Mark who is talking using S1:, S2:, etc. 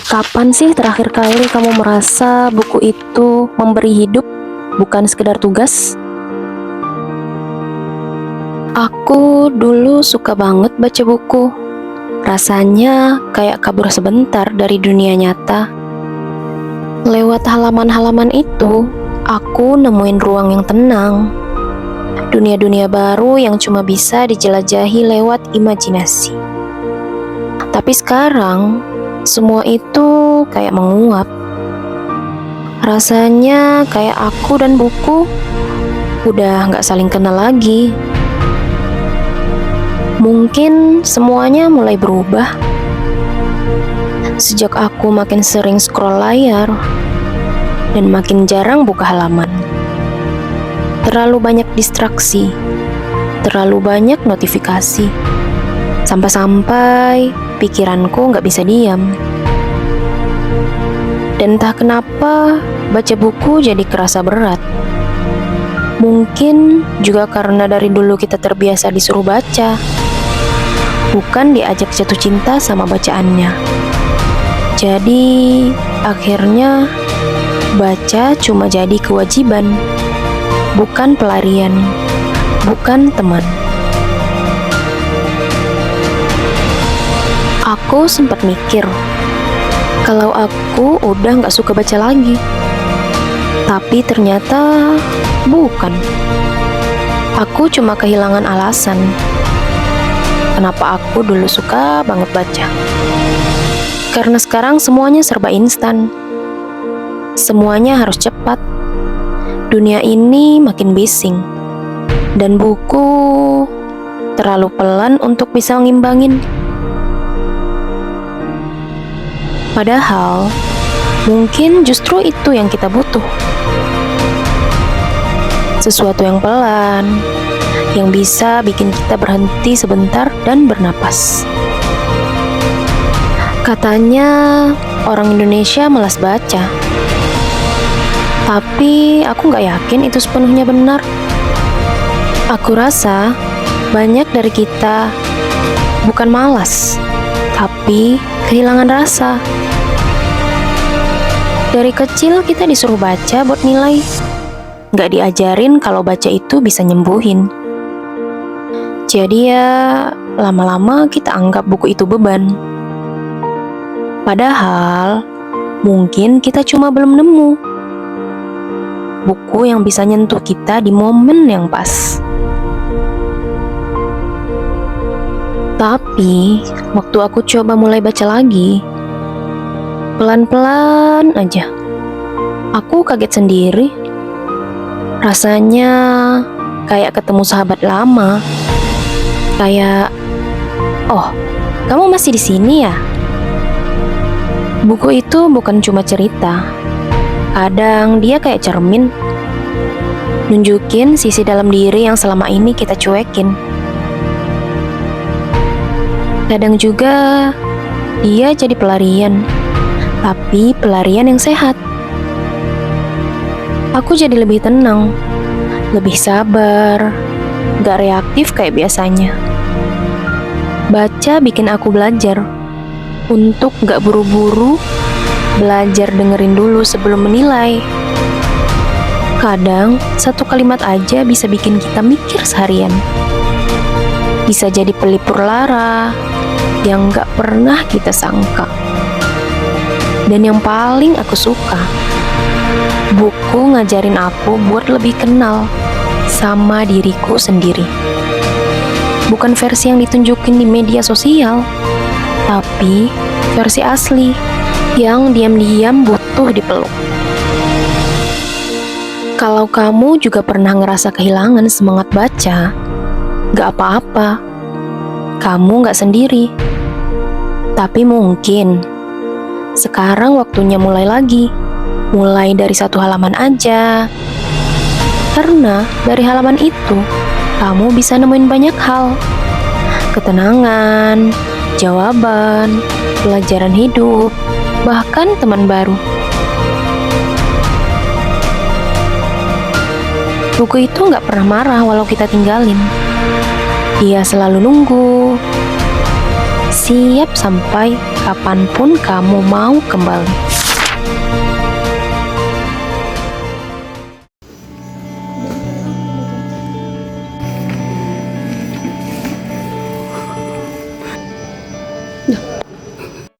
S1: Kapan sih terakhir kali kamu merasa buku itu memberi hidup, bukan sekedar tugas? Aku dulu suka banget baca buku. Rasanya kayak kabur sebentar dari dunia nyata. Lewat halaman-halaman itu, aku nemuin ruang yang tenang. Dunia-dunia baru yang cuma bisa dijelajahi lewat imajinasi. Tapi sekarang, semua itu kayak menguap. Rasanya kayak aku dan buku udah gak saling kenal lagi. Mungkin semuanya mulai berubah sejak aku makin sering scroll layar dan makin jarang buka halaman. Terlalu banyak distraksi, terlalu banyak notifikasi, sampai-sampai pikiranku gak bisa diam. Dan entah kenapa baca buku jadi kerasa berat. Mungkin juga karena dari dulu kita terbiasa disuruh baca, bukan diajak jatuh cinta sama bacaannya. Jadi akhirnya baca cuma jadi kewajiban, bukan pelarian, bukan teman. Aku sempat mikir kalau aku udah gak suka baca lagi. Tapi ternyata bukan. Aku cuma kehilangan alasan kenapa aku dulu suka banget baca. Karena sekarang semuanya serba instan. Semuanya harus cepat. Dunia ini makin bising. Dan buku terlalu pelan untuk bisa ngimbangin. Padahal, mungkin justru itu yang kita butuh. Sesuatu yang pelan, yang bisa bikin kita berhenti sebentar dan bernapas. Katanya, orang Indonesia malas baca. Tapi aku gak yakin itu sepenuhnya benar. Aku rasa banyak dari kita bukan malas, tapi kehilangan rasa. Dari kecil kita disuruh baca buat nilai. Gak diajarin kalau baca itu bisa nyembuhin. Jadi ya, lama-lama kita anggap buku itu beban. Padahal, mungkin kita cuma belum nemu buku yang bisa nyentuh kita di momen yang pas. Tapi, waktu aku coba mulai baca lagi, pelan-pelan aja, aku kaget sendiri. Rasanya kayak ketemu sahabat lama. Kayak, oh, kamu masih di sini ya? Buku itu bukan cuma cerita. Kadang dia kayak cermin, nunjukin sisi dalam diri yang selama ini kita cuekin. Kadang juga dia jadi pelarian, tapi pelarian yang sehat. Aku jadi lebih tenang, lebih sabar, gak reaktif kayak biasanya. Baca bikin aku belajar untuk gak buru-buru, belajar dengerin dulu sebelum menilai. Kadang, satu kalimat aja bisa bikin kita mikir seharian. Bisa jadi pelipur lara yang gak pernah kita sangka. Dan yang paling aku suka, buku ngajarin aku buat lebih kenal sama diriku sendiri. Bukan versi yang ditunjukin di media sosial, tapi versi asli yang diam-diam butuh dipeluk. Kalau kamu juga pernah ngerasa kehilangan semangat baca, gak apa-apa. Kamu gak sendiri. Tapi mungkin sekarang waktunya mulai lagi. Mulai dari satu halaman aja. Karena dari halaman itu, kamu bisa nemuin banyak hal. Ketenangan, jawaban, pelajaran hidup, bahkan teman baru. Buku itu gak pernah marah walau kita tinggalin. Dia selalu nunggu, siap sampai kapanpun kamu mau kembali.